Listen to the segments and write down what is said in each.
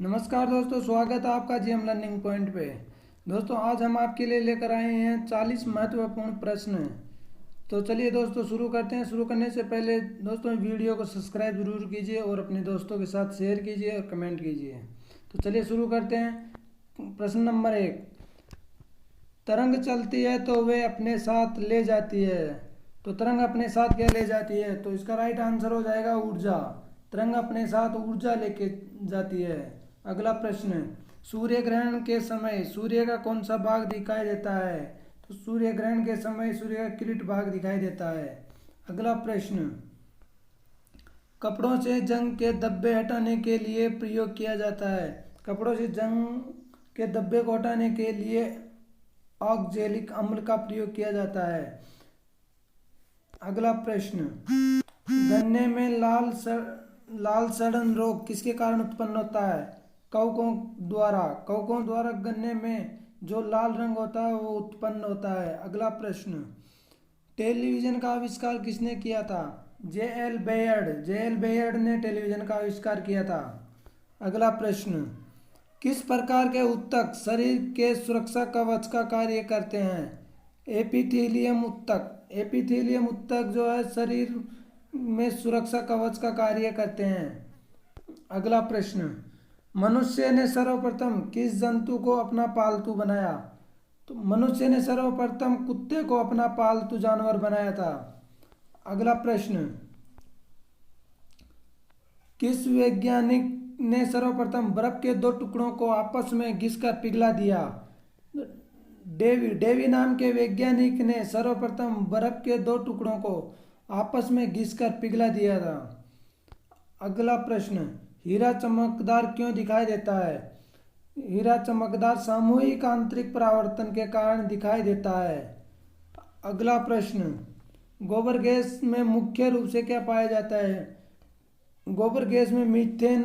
नमस्कार दोस्तों, स्वागत है आपका जीएम लर्निंग पॉइंट पे। दोस्तों, आज हम आपके लिए लेकर आए हैं 40 महत्वपूर्ण प्रश्न। तो चलिए दोस्तों शुरू करते हैं। शुरू करने से पहले दोस्तों वीडियो को सब्सक्राइब जरूर कीजिए और अपने दोस्तों के साथ शेयर कीजिए और कमेंट कीजिए। तो चलिए शुरू करते हैं। प्रश्न नंबर 1, तरंग चलती है तो वे अपने साथ ले जाती है। तो तरंग अपने साथ क्या ले जाती है? तो इसका राइट आंसर हो जाएगा ऊर्जा। तरंग अपने साथ ऊर्जा लेके जाती है। अगला प्रश्न, सूर्य ग्रहण के समय सूर्य का कौन सा भाग दिखाई देता है? तो सूर्य ग्रहण के समय सूर्य का किरीट भाग दिखाई देता है। अगला प्रश्न, कपड़ों से जंग के धब्बे हटाने के लिए प्रयोग किया जाता है। कपड़ों से जंग के धब्बे को हटाने के लिए ऑक्जेलिक अम्ल का प्रयोग किया जाता है। अगला प्रश्न, गन्ने में लाल सड़न रोग किसके कारण उत्पन्न होता है? कवकों द्वारा गन्ने में जो लाल रंग होता है वो उत्पन्न होता है। अगला प्रश्न, टेलीविजन का आविष्कार किसने किया था? जे एल बेयर्ड ने टेलीविजन का आविष्कार किया था। अगला प्रश्न, किस प्रकार के ऊतक शरीर के सुरक्षा कवच का कार्य करते हैं? एपिथेलियम ऊतक जो है शरीर में सुरक्षा कवच का कार्य करते हैं। अगला प्रश्न, मनुष्य ने सर्वप्रथम किस जंतु को अपना पालतू बनाया? तो मनुष्य ने सर्वप्रथम कुत्ते को अपना पालतू जानवर बनाया था। अगला प्रश्न, किस वैज्ञानिक ने सर्वप्रथम बर्फ के दो टुकड़ों को आपस में घिसकर पिघला दिया? डेवी नाम के वैज्ञानिक ने सर्वप्रथम बर्फ के दो टुकड़ों को आपस में घिसकर पिघला दिया था। अगला प्रश्न, हीरा चमकदार क्यों दिखाई देता है? हीरा चमकदार सामूहिक आंतरिक परावर्तन के कारण दिखाई देता है। अगला प्रश्न, गोबर गैस में मुख्य रूप से क्या पाया जाता है? गोबर गैस में मीथेन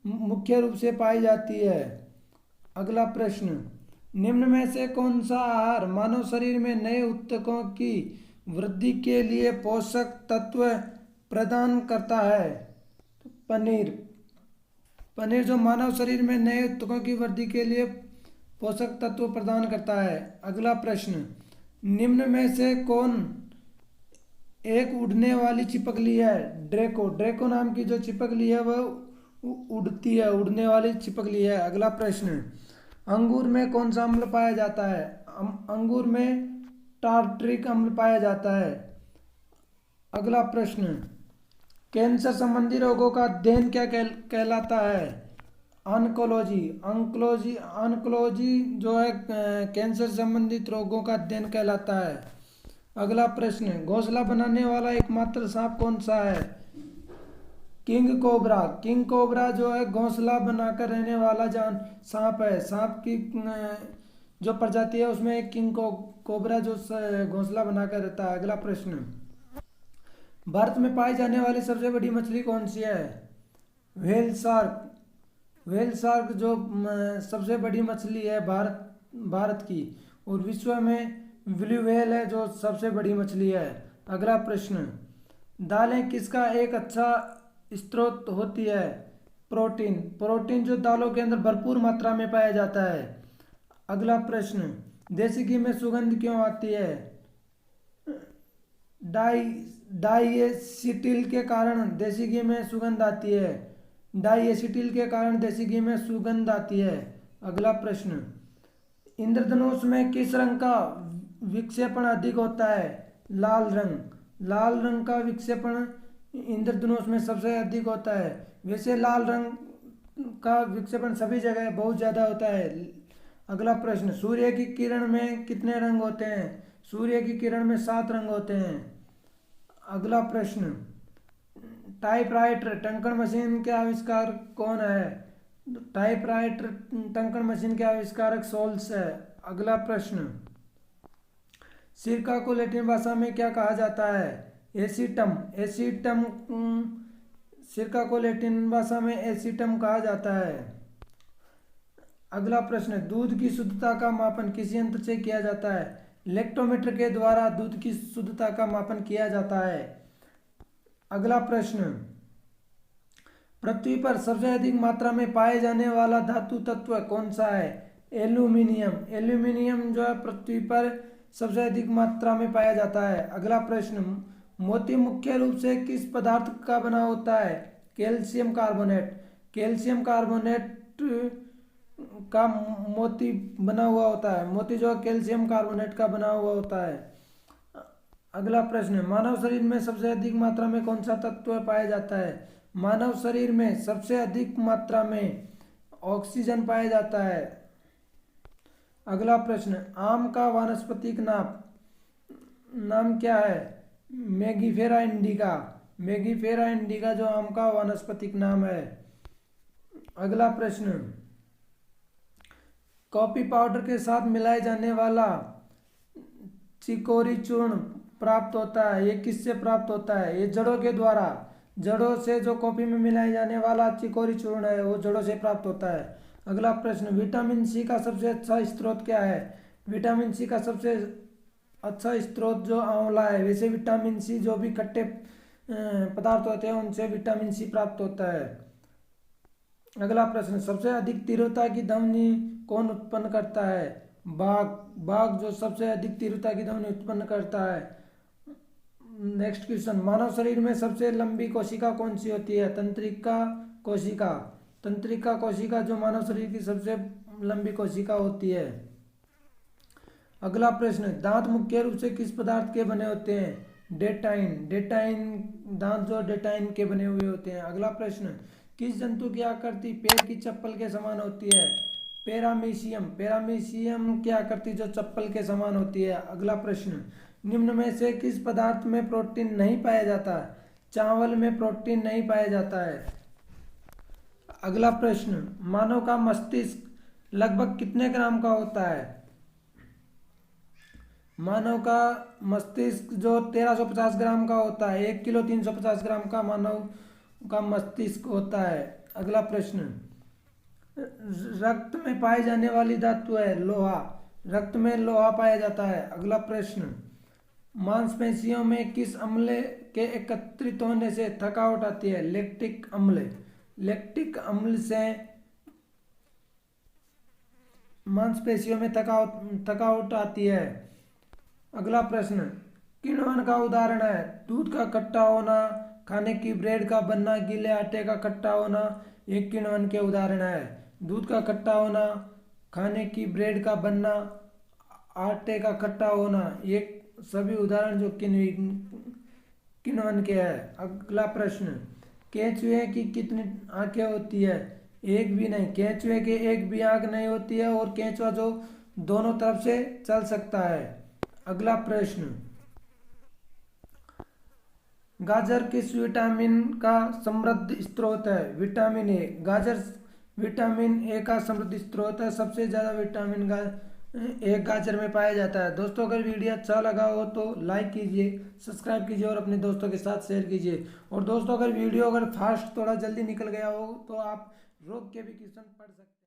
मुख्य रूप से पाई जाती है। अगला प्रश्न, निम्न में से कौन सा आहार मानव शरीर में नए ऊतकों की वृद्धि के लिए पोषक तत्व प्रदान करता है? पनीर जो मानव शरीर में नए ऊतकों की वृद्धि के लिए पोषक तत्व प्रदान करता है। अगला प्रश्न, निम्न में से कौन एक उड़ने वाली छिपकली है? ड्रेको नाम की जो छिपकली है वह उड़ती है, उड़ने वाली छिपकली है। अगला प्रश्न, अंगूर में कौन सा अम्ल पाया जाता है? अंगूर में टार्ट्रिक अम्ल पाया जाता है। अगला प्रश्न, कैंसर संबंधी रोगों का अध्ययन क्या कहलाता है? ऑन्कोलॉजी जो है कैंसर संबंधित रोगों का अध्ययन कहलाता है। अगला प्रश्न, घोंसला बनाने वाला एकमात्र सांप कौन सा है? किंग कोबरा जो है घोंसला बनाकर रहने वाला सांप है। सांप की जो प्रजाति है उसमें एक किंग कोबरा जो घोंसला बनाकर रहता है। अगला प्रश्न, भारत में पाई जाने वाली सबसे बड़ी मछली कौन सी है? व्हेल शार्क जो सबसे बड़ी मछली है भारत की, और विश्व में ब्लू व्हेल है जो सबसे बड़ी मछली है। अगला प्रश्न, दालें किसका एक अच्छा स्रोत होती है? प्रोटीन जो दालों के अंदर भरपूर मात्रा में पाया जाता है। अगला प्रश्न, देसी घी में सुगंध क्यों आती है? डाइएसिटिल के कारण देसी घी में सुगंध आती है। डाइएसिटिल के कारण देसी घी में सुगंध आती है। अगला प्रश्न, इंद्रधनुष में किस रंग का विक्षेपण अधिक होता है? लाल रंग का विक्षेपण इंद्रधनुष में सबसे अधिक होता है। वैसे लाल रंग का विक्षेपण सभी जगह बहुत ज़्यादा होता है। अगला प्रश्न, सूर्य की किरण में कितने रंग होते हैं? सूर्य की किरण में 7 रंग होते हैं। अगला प्रश्न, टाइपराइटर टंकण मशीन के आविष्कार कौन है? टाइपराइटर टंकण मशीन के आविष्कारक सोल्स है। अगला प्रश्न, सिरका को लैटिन भाषा में क्या कहा जाता है? एसीटम सिरका को लैटिन भाषा में एसीटम कहा जाता है। अगला प्रश्न, दूध की शुद्धता का मापन किस यंत्र से किया जाता है? लैक्टोमीटर के द्वारा दूध की शुद्धता का मापन किया जाता है। अगला प्रश्न, पृथ्वी पर सबसे अधिक मात्रा में पाए जाने वाला धातु तत्व कौन सा है? एल्यूमिनियम। एल्यूमिनियम जो है पृथ्वी पर सबसे अधिक मात्रा में पाया जाता है। अगला प्रश्न, मोती मुख्य रूप से किस पदार्थ का बना होता है? Calcium carbonate. कैल्शियम कार्बोनेट का मोती बना हुआ होता है। मोती जो है कैल्शियम कार्बोनेट का बना हुआ होता है। अगला प्रश्न, मानव शरीर में सबसे अधिक मात्रा में कौन सा तत्व पाया जाता है? मानव शरीर में सबसे अधिक मात्रा में ऑक्सीजन पाया जाता है। अगला प्रश्न, आम का वानस्पतिक नाम क्या है? Mangifera indica. मैंगिफेरा इंडिका जो आम का वानस्पतिक नाम है। अगला प्रश्न, कॉफी पाउडर के साथ मिलाए जाने वाला चिकोरी चूर्ण प्राप्त होता है, ये किससे प्राप्त होता है? ये जड़ों के द्वारा। जड़ों से जो कॉफी में मिलाए जाने वाला चिकोरी चूर्ण है वो जड़ों से प्राप्त होता है। अगला प्रश्न, विटामिन सी का सबसे अच्छा स्रोत क्या है? विटामिन सी का सबसे अच्छा स्रोत जो आंवला है। वैसे विटामिन सी जो भी खट्टे पदार्थ होते हैं उनसे विटामिन सी प्राप्त होता है। अगला प्रश्न, सबसे अधिक तीव्रता की ध्वनि कौन उत्पन्न करता है? बाघ। बाघ जो सबसे अधिक तीव्रता की ध्वनि उत्पन्न करता है। नेक्स्ट क्वेश्चन, मानव शरीर में सबसे लंबी कोशिका कौन सी होती है? तंत्रिका कोशिका। तंत्रिका कोशिका जो मानव शरीर की सबसे लंबी कोशिका होती है। अगला प्रश्न, दांत मुख्य रूप से किस पदार्थ के बने होते हैं? डेटाइन। डेटाइन दांत जो डेटाइन के बने हुए होते हैं। अगला प्रश्न, किस जंतु की आकृति पैर की चप्पल के समान होती है? पैरामीशियम। पैरामीशियम की आकृति जो चप्पल के समान होती है। अगला प्रश्न, निम्न में से किस पदार्थ में प्रोटीन नहीं पाया जाता? चावल में प्रोटीन नहीं पाया जाता है। अगला प्रश्न, मानव का मस्तिष्क लगभग कितने ग्राम का होता है? मानव का मस्तिष्क जो 1350 ग्राम का होता है। 1 किलो 350 ग्राम का मानव का मस्तिष्क होता है। अगला प्रश्न, रक्त में पाई जाने वाली धातु है लोहा। रक्त में लोहा पाया जाता है। अगला प्रश्न, मांसपेशियों में किस अम्ल के एकत्रित होने से थकावट आती है? लैक्टिक अम्ल। लैक्टिक अम्ल से मांसपेशियों में थकावट आती है। अगला प्रश्न, किण्वन का उदाहरण है? दूध का खट्टा होना, खाने की ब्रेड का बनना, गीले आटे का खट्टा होना, एक किण्वन के उदाहरण है। दूध का खट्टा होना, खाने की ब्रेड का बनना, आटे का खट्टा होना, ये सभी उदाहरण जो किण्वन के हैं। अगला प्रश्न, केंचुए की कितनी आंखें होती है? एक भी नहीं। केंचुए के एक भी आंख नहीं होती है और केंचुआ जो दोनों तरफ से चल सकता है। अगला प्रश्न, गाजर किस विटामिन का समृद्ध स्रोत है? Vitamin A. गाजर विटामिन ए का समृद्ध स्रोत है। सबसे ज़्यादा विटामिन ए गाजर में पाया जाता है। दोस्तों अगर वीडियो अच्छा लगा हो तो लाइक कीजिए, सब्सक्राइब कीजिए और अपने दोस्तों के साथ शेयर कीजिए। और दोस्तों अगर वीडियो फास्ट थोड़ा जल्दी निकल गया हो तो आप रोक के भी क्वेश्चन पढ़ सकते हैं।